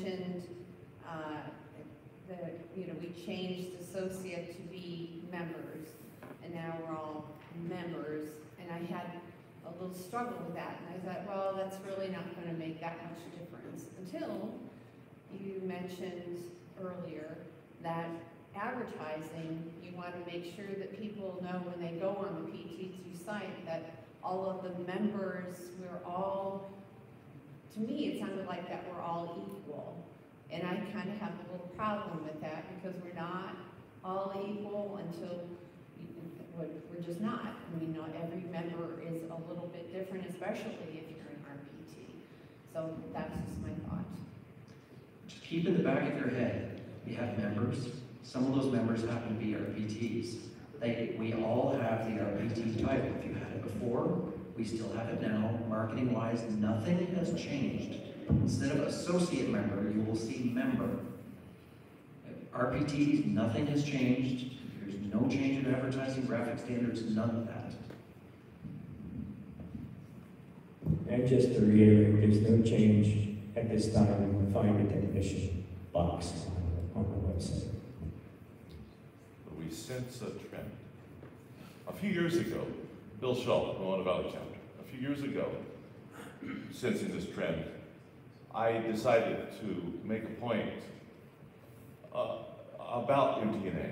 mentioned that, you know, we changed associate to be members, and now we're all members, and I had a little struggle with that, and I thought, well, that's really not going to make that much difference, until you mentioned earlier that advertising, you want to make sure that people know when they go on the PTG site that all of the members, we're all, to me it sounded like that we're all equal. And I kind of have a little problem with that because we're not all equal until, we're just not. I mean, not every member is a little bit different, especially if you're in RPT. So that's just my thought. Just keep in the back of your head, we have members. Some of those members happen to be RPTs. We all have the RPT title. If you had it before, we still have it now. Marketing-wise, nothing has changed. Instead of associate member, you will see member. RPTs, nothing has changed. There's no change in advertising, graphic standards, none of that. And just to reiterate, there's no change at this time in the find a technician box on the website. But we sense a trend. A few years ago, Bill Shull, Milano Valley chapter, a few years ago, sensing this trend, I decided to make a point about MTNA.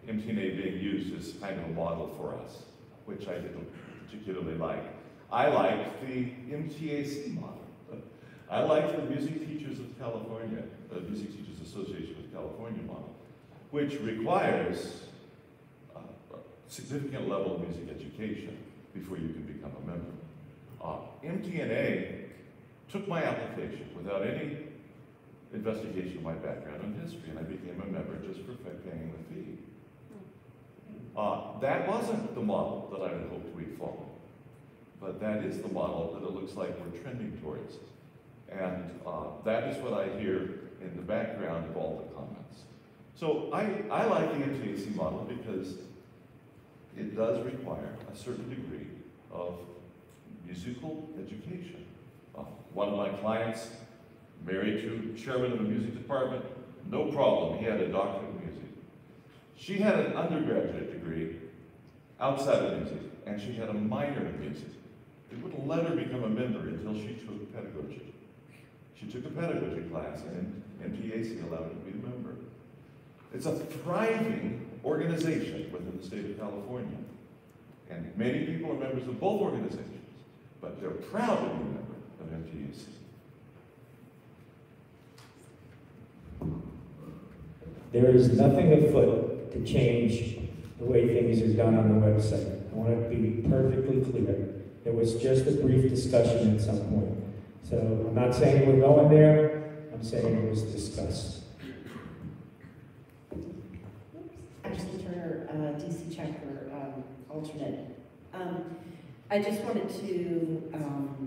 MTNA being used as kind of a model for us, which I didn't particularly like. I liked the MTAC model. I liked the Music Teachers of California, the Music Teachers Association of California model, which requires a significant level of music education before you can become a member. MTNA took my application without any investigation of my background and history, and I became a member just for paying the fee. That wasn't the model that I had hoped we'd follow, but that is the model that it looks like we're trending towards. And that is what I hear in the background of all the comments. So I like the MTAC model because it does require a certain degree of musical education. One of my clients, married to chairman of a music department, no problem, he had a doctorate in music. She had an undergraduate degree outside of music, and she had a minor in music. It wouldn't let her become a member until she took pedagogy. She took a pedagogy class, and MTAC allowed her to be a member. It's a thriving organization within the state of California, and many people are members of both organizations, but they're proud to be a member of MTAC. There is nothing afoot to change the way things are done on the website. I want to be perfectly clear. There was just a brief discussion at some point. So I'm not saying we're going there, I'm saying it was discussed. Ashley Turner, DC chapter alternate. I just wanted to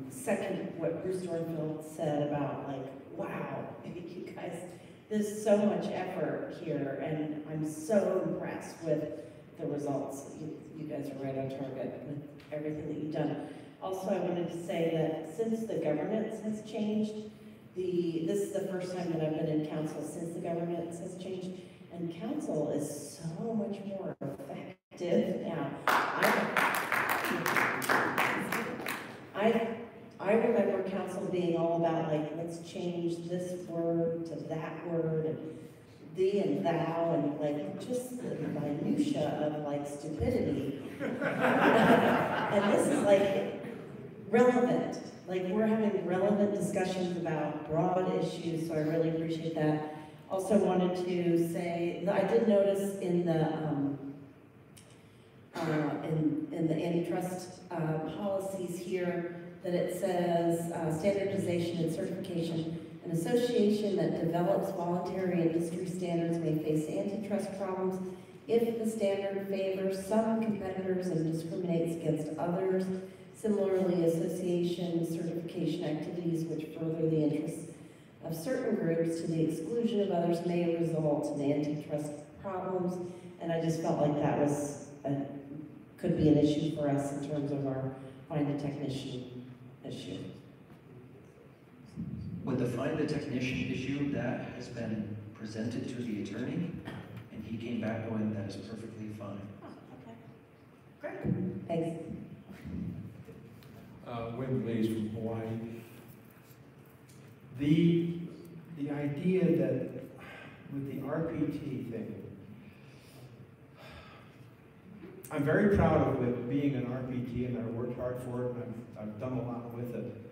second what Bruce Dornfield said about, like, wow, you guys, there's so much effort here, and I'm so impressed with the results. You guys are right on target with everything that you've done. Also, I wanted to say that since the governance has changed, this is the first time that I've been in council since the governance has changed, and council is so much more effective now. I remember council being all about, like, let's change this word to that word, and thee and thou, and like just the minutia of like stupidity. And this is like relevant. Like, we're having relevant discussions about broad issues, so I really appreciate that. Also wanted to say that I did notice in the antitrust policies here that it says standardization and certification. An association that develops voluntary industry standards may face antitrust problems if the standard favors some competitors and discriminates against others. Similarly, association certification activities which further the interests of certain groups to the exclusion of others may result in antitrust problems. And I just felt like that was could be an issue for us in terms of our find a technician issue. With the find the technician issue, that has been presented to the attorney, and he came back going, that is perfectly fine. Oh, okay. Great. Thanks. Wim Blaze from Hawaii. The idea that with the RPT thing, I'm very proud of it being an RPT, and I worked hard for it, and I've done a lot with it.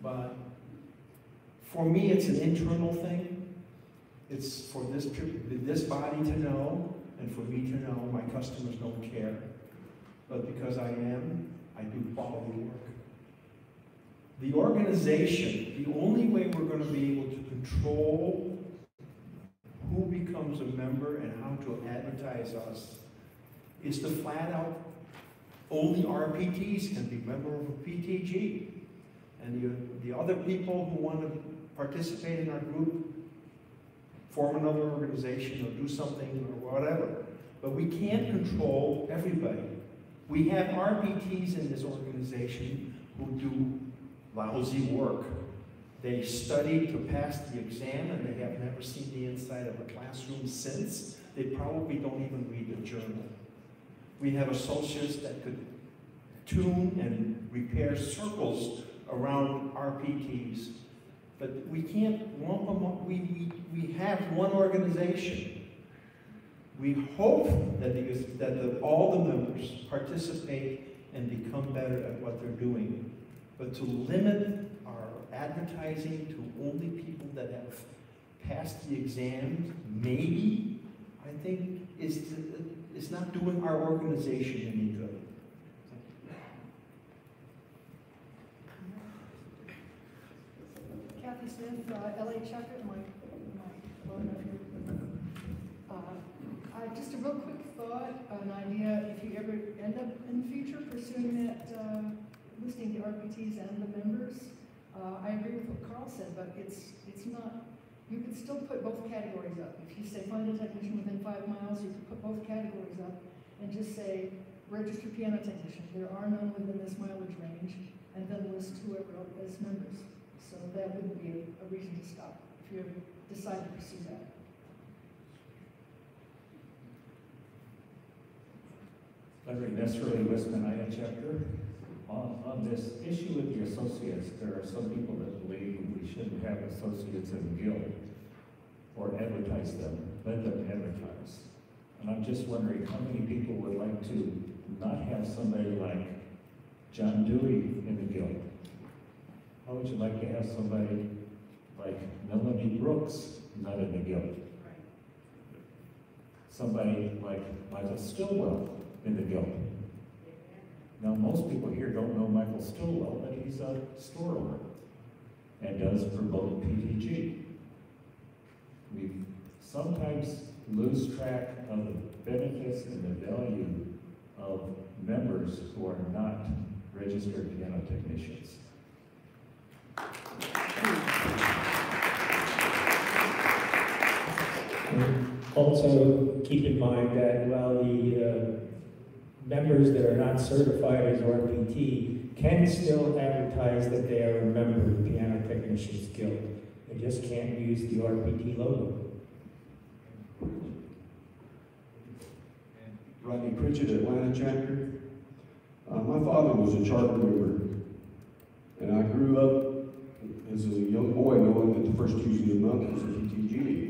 But for me, it's an internal thing. It's for this body to know, and for me to know. My customers don't care. But because I do quality work. The organization, the only way we're going to be able to control who becomes a member and how to advertise us is to flat out, only RPTs can be member of a PTG. And the other people who want to participate in our group, form another organization or do something or whatever. But we can't control everybody. We have RPTs in this organization who do lousy work. They studied to pass the exam and they have never seen the inside of a classroom since. They probably don't even read a journal. We have associates that could tune and repair circles around RPTs, but we can't lump them up. We have one organization. We hope that all the members participate and become better at what they're doing. But to limit our advertising to only people that have passed the exams, maybe, I think, is not doing our organization any good. Kathy Smith, LA Checker, my just a real quick thought, an idea, if you ever end up in the future pursuing that, listing the RPTs and the members, I agree with what Carl said, but it's not, you could still put both categories up. If you say find a technician within 5 miles, you could put both categories up and just say registered piano technician. There are none within this mileage range, and then list whoever as members. So that wouldn't be a reason to stop if you ever decide to pursue that. Larry Nesserly, West Menina chapter. On this issue with the associates, there are some people that believe we shouldn't have associates in the guild or advertise them, let them advertise. And I'm just wondering how many people would like to not have somebody like John Dewey in the guild? How would you like to have somebody like Melanie Brooks not in the guild? Somebody like Michael Stillwell in the guild. Now, most people here don't know Michael Stillwell, but he's a store owner and does promote PTG. We sometimes lose track of the benefits and the value of members who are not registered piano technicians. Also, keep in mind that while the members that are not certified as RPT can still advertise that they are a member of the Piano Technicians Guild. They just can't use the RPT logo. Rodney Pritchett, Atlanta chapter. My father was a charter member, and I grew up as a young boy knowing that the first Tuesday of the month was a PTG.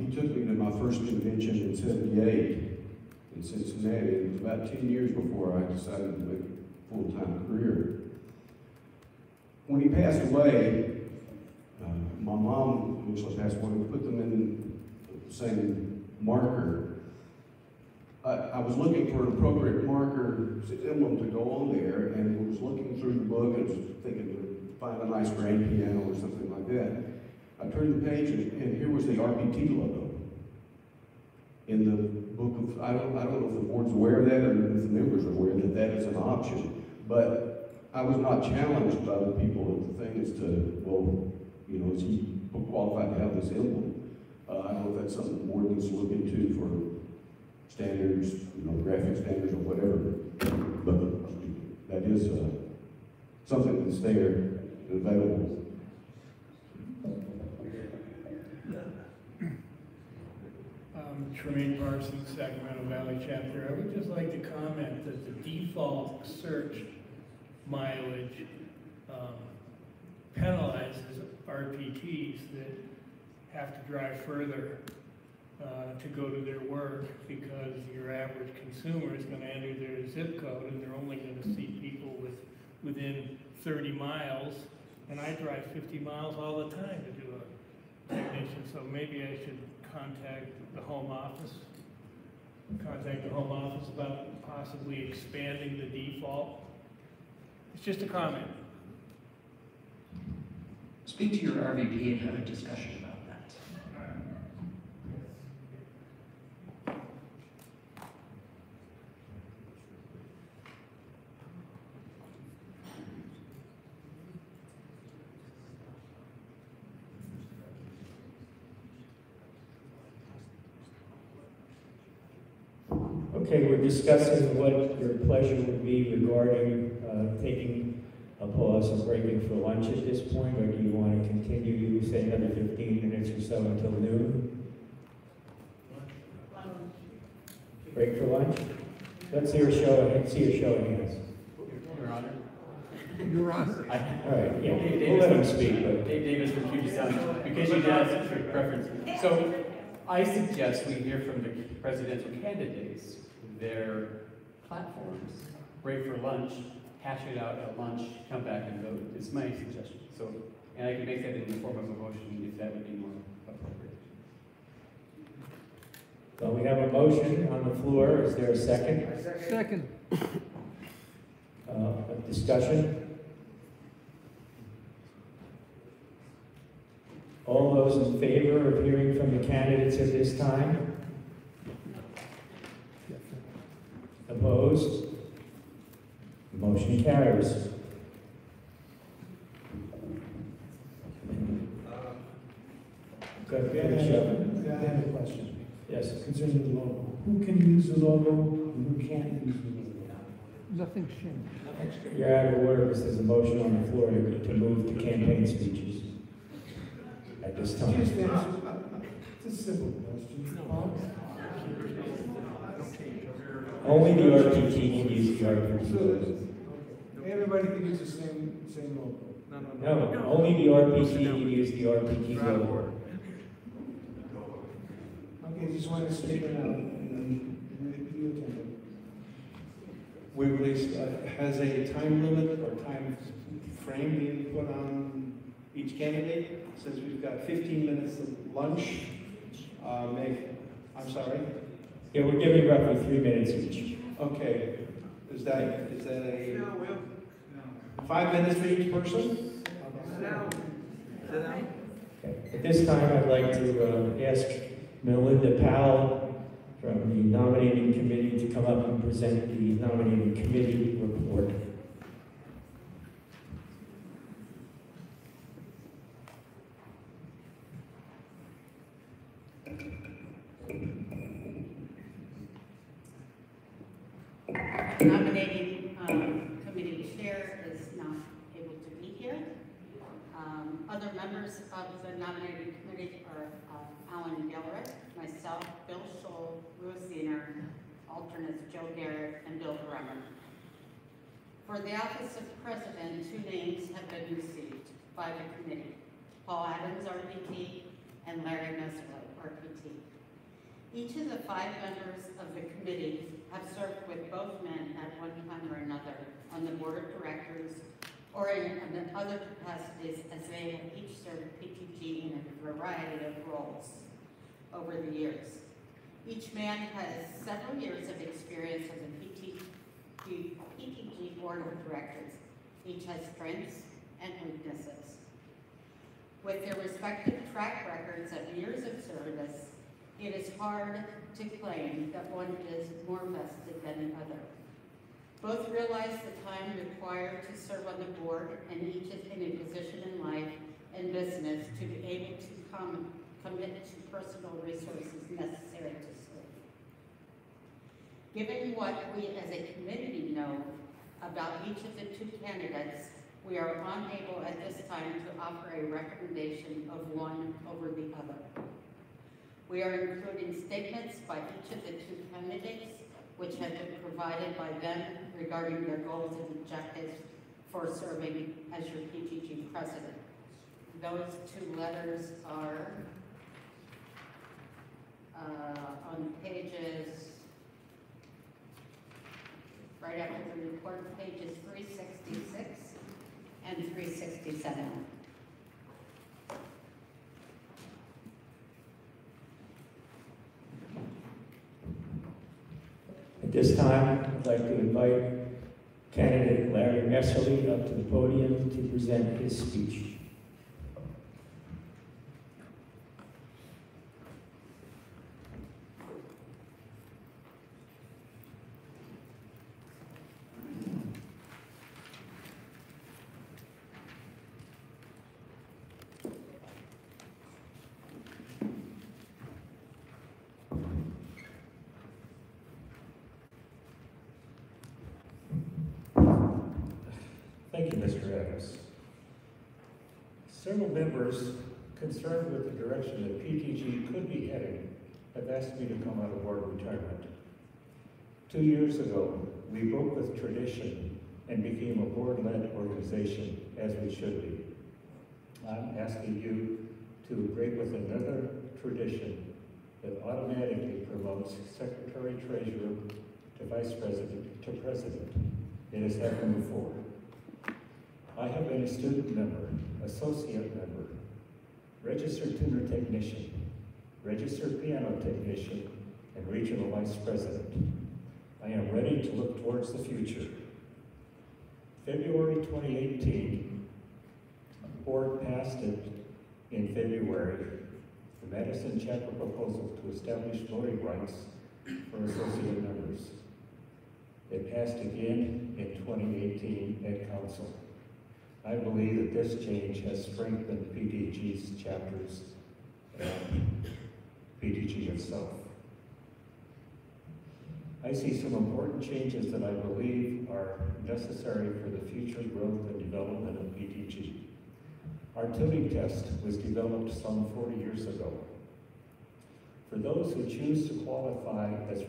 He took me to my first convention in '78 in Cincinnati. It was about 10 years before I decided to make a full-time career. When he passed away, my mom, which passed away, put them in the same marker. I was looking for an appropriate marker emblem to go on there, and was looking through the book and was thinking to find a nice grand piano or something like that. I turned the page, and here was the RPT logo. In the book of, I don't know if the board's aware of that, or if the members are aware that that is an option, but I was not challenged by the people at the thing as to, well, you know, is he qualified to have this emblem? I don't know if that's something the board needs to look into for standards, you know, graphic standards or whatever, but that is something that's there. and available. Tremaine Parsons, Sacramento Valley Chapter. I would just like to comment that the default search mileage penalizes RPTs that have to drive further to go to their work, because your average consumer is going to enter their zip code and they're only going to see people within 30 miles. And I drive 50 miles all the time to do a technician, so maybe I should contact the home office about possibly expanding the default. It's just a comment. Speak to your RVP and have a discussion about that. Okay, we're discussing what your pleasure would be regarding taking a pause and breaking for lunch at this point, or do you want to continue, say, another 15 minutes or so until noon? Break for lunch? Let's hear a show of hands. Your Honor. Your Honor. All right, yeah, we'll let him speak, but Dave Davis from Puget Sound, because you did ask for preference. So I suggest we hear from the presidential candidates, their platforms, break for lunch, hash it out at lunch, come back and vote. It's my suggestion. So, and I can make that in the form of a motion if that would be more appropriate. well, we have a motion on the floor. Is there a second? Second. A discussion? All those in favor of hearing from the candidates at this time? Opposed? Motion carries. Go ahead, Michelle. I have a question Yes. concerning the logo. Who can use the logo and who can't use the logo? Nothing's changed. You're out of order because there's a motion on the floor to move to campaign speeches at this time. Just answer. It's a simple question. Only the RPT can use the RPT logo. Okay. Everybody can use the same logo. No, only the RPT can use the RPT logo. Okay, just want to state it out and then you attend it. We released, has a time limit or time frame being put on each candidate? Since we've got 15 minutes of lunch, I'm sorry? Yeah, we're giving roughly 3 minutes each. Okay, is that a? 5 minutes for each person? Okay. At this time, I'd like to ask Melinda Powell from the nominating committee to come up and present the nominating committee report. The nominating committee chair is not able to be here. Other members of the nominating committee are Alan Gellerick, myself, Bill Scholl, Ruth Zener, alternates Joe Garrett, and Bill Bremer. For the office of president, 2 names have been received by the committee: Paul Adams, RPT, and Larry Meslow, RPT. Each of the 5 members of the committee have served with both men at one time or another on the board of directors or in other capacities, as they have each served PTG in a variety of roles over the years. Each man has several years of experience as a PTG board of directors. Each has strengths and weaknesses. With their respective track records of years of service, it is hard to claim that one is more vested than the other. Both realize the time required to serve on the board, and each is in a position in life and business to be able to commit to personal resources necessary to serve. Given what we as a committee know about each of the 2 candidates, We are unable at this time to offer a recommendation of one over the other. We are including statements by each of the two candidates, which have been provided by them regarding their goals and objectives for serving as your PTG president. Those two letters are on pages, right after the report, pages 366 and 367. At this time, I'd like to invite candidate Larry Messerly up to the podium to present his speech. Thank you, Mr. Adams. Several members concerned with the direction that PTG could be heading have asked me to come out of board retirement. 2 years ago, we broke with tradition and became a board-led organization, as we should be. I'm asking you to break with another tradition that automatically promotes secretary-treasurer to vice president to president. It has happened before. I have been a student member, associate member, registered tuner technician, registered piano technician, and regional vice president. I am ready to look towards the future. February 2018, the board passed it in February, the Madison chapter proposal to establish voting rights for associate members. It passed again in 2018 at council. I believe that this change has strengthened PTG's chapters and PTG itself. I see some important changes that I believe are necessary for the future growth and development of PTG. Our tuning test was developed some 40 years ago. For those who choose to qualify as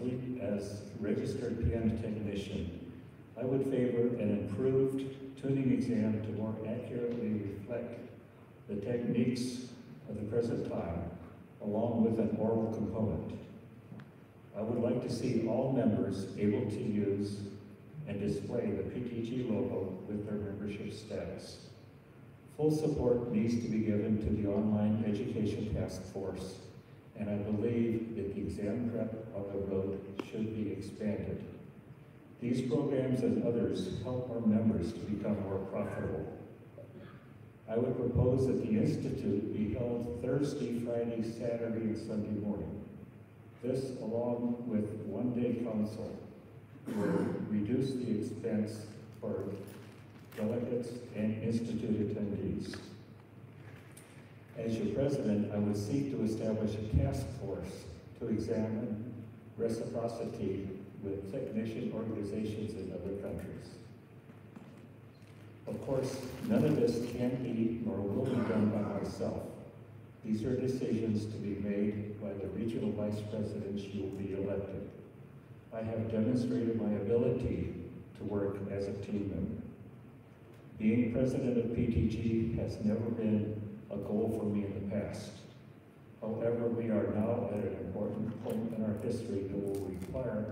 registered piano technician, I would favor an improved tuning exam to more accurately reflect the techniques of the present time, along with an oral component. I would like to see all members able to use and display the PTG logo with their membership status. Full support needs to be given to the online education task force, and I believe that the exam prep of the road should be expanded. These programs and others help our members to become more profitable. I would propose that the Institute be held Thursday, Friday, Saturday, and Sunday morning. This, along with one-day council, will reduce the expense for delegates and Institute attendees. As your president, I would seek to establish a task force to examine reciprocity with technician organizations in other countries. Of course, none of this can be nor will be done by myself. These are decisions to be made by the regional vice presidents you will be elected. I have demonstrated my ability to work as a team member. Being president of PTG has never been a goal for me in the past. However, we are now at an important point in our history that will require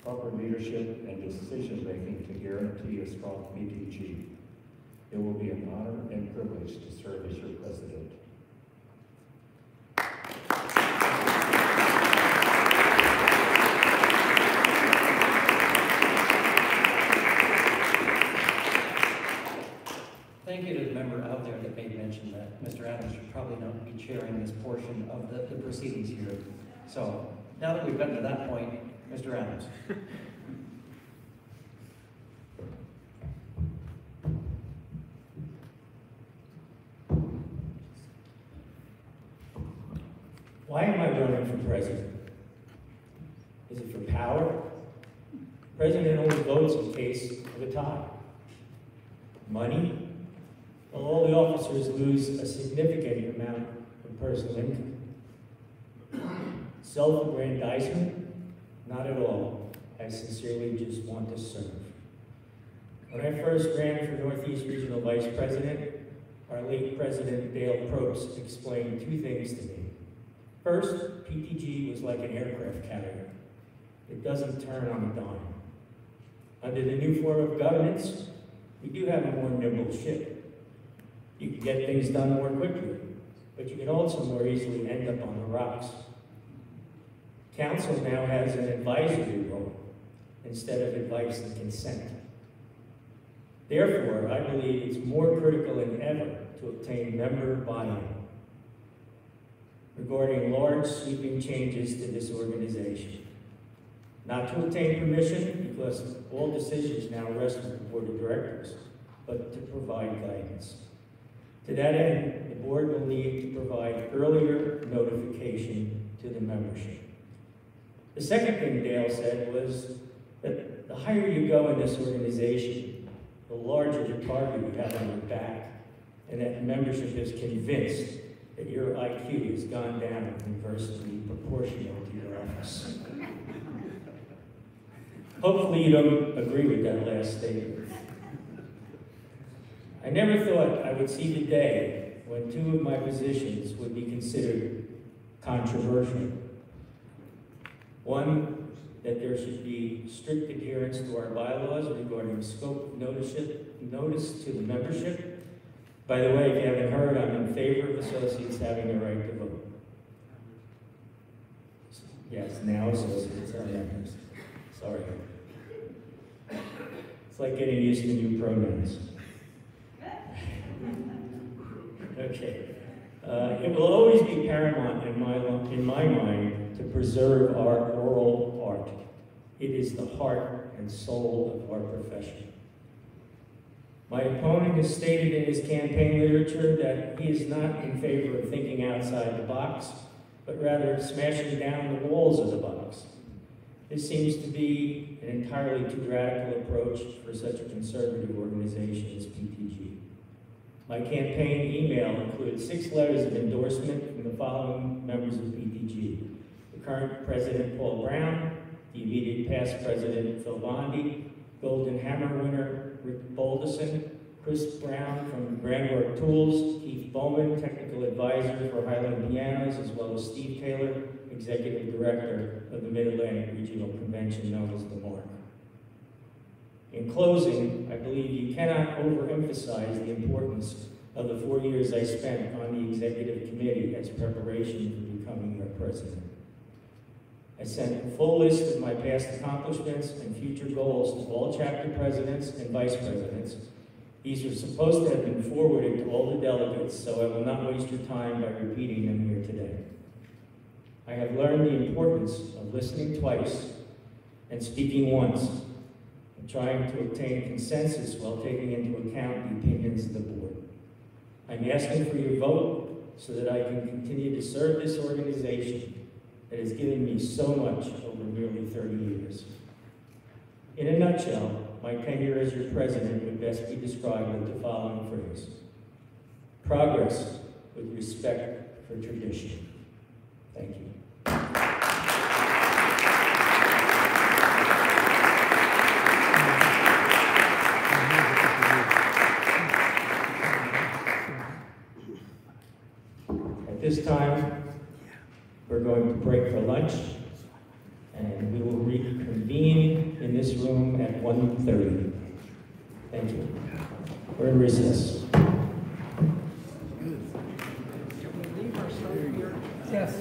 proper leadership and decision-making to guarantee a strong PTG. It will be an honor and privilege to serve as your president. Thank you to the member out there that made mention that Mr. Adams should probably not be chairing this portion of the proceedings here. So now that we've gotten to that point, Mr. Adams. Why am I running for president? Is it for power? The president only votes in case of a tie. Money? Well, all the officers lose a significant amount of personal income. Self-aggrandizement? Not at all. I sincerely just want to serve. When I first ran for Northeast Regional Vice President, our late President Dale Probst explained two things to me. First, PTG was like an aircraft carrier. It doesn't turn on a dime. Under the new form of governance, we do have a more nimble ship. You can get things done more quickly, but you can also more easily end up on the rocks. Council now has an advisory role instead of advice and consent. Therefore, I believe it's more critical than ever to obtain member buy-in regarding large sweeping changes to this organization. Not to obtain permission, because all decisions now rest with the board of directors, but to provide guidance. To that end, the board will need to provide earlier notification to the membership. The second thing Dale said was that the higher you go in this organization, the larger the target you have on your back, and that membership is convinced that your IQ has gone down inversely proportional to your office. Hopefully you don't agree with that last statement. I never thought I would see the day when two of my positions would be considered controversial. One, that there should be strict adherence to our bylaws regarding scope of notice to the membership. By the way, if you haven't heard, I'm in favor of associates having the right to vote. Yes, now associates are members. Sorry. It's like getting used to new pronouns. Okay. It will always be paramount in my mind to preserve our oral art. It is the heart and soul of our profession. My opponent has stated in his campaign literature that he is not in favor of thinking outside the box, but rather smashing down the walls of the box. This seems to be an entirely too radical approach for such a conservative organization as PTG. My campaign email included 6 letters of endorsement from the following members of PTG: the current president, Paul Brown; the immediate past president, Phil Bondi; Golden Hammer winner, Rick Balderson; Chris Brown from Brandwork Tools; Keith Bowman, technical advisor for Highland Pianos, as well as Steve Taylor, executive director of the Mid-Atlantic Regional Convention, known as the MARC. In closing, I believe you cannot overemphasize the importance of the 4 years I spent on the executive committee as preparation for becoming your president. I sent a full list of my past accomplishments and future goals to all chapter presidents and vice presidents. These were supposed to have been forwarded to all the delegates, so I will not waste your time by repeating them here today. I have learned the importance of listening twice and speaking once, and trying to obtain consensus while taking into account the opinions of the board. I'm asking for your vote so that I can continue to serve this organization that has given me so much over nearly 30 years. In a nutshell, my tenure as your president would best be described with the following phrase: progress with respect for tradition. Thank you. At this time, we're going to break for lunch, and we will reconvene in this room at 1:30. Thank you. We're in recess. Yes.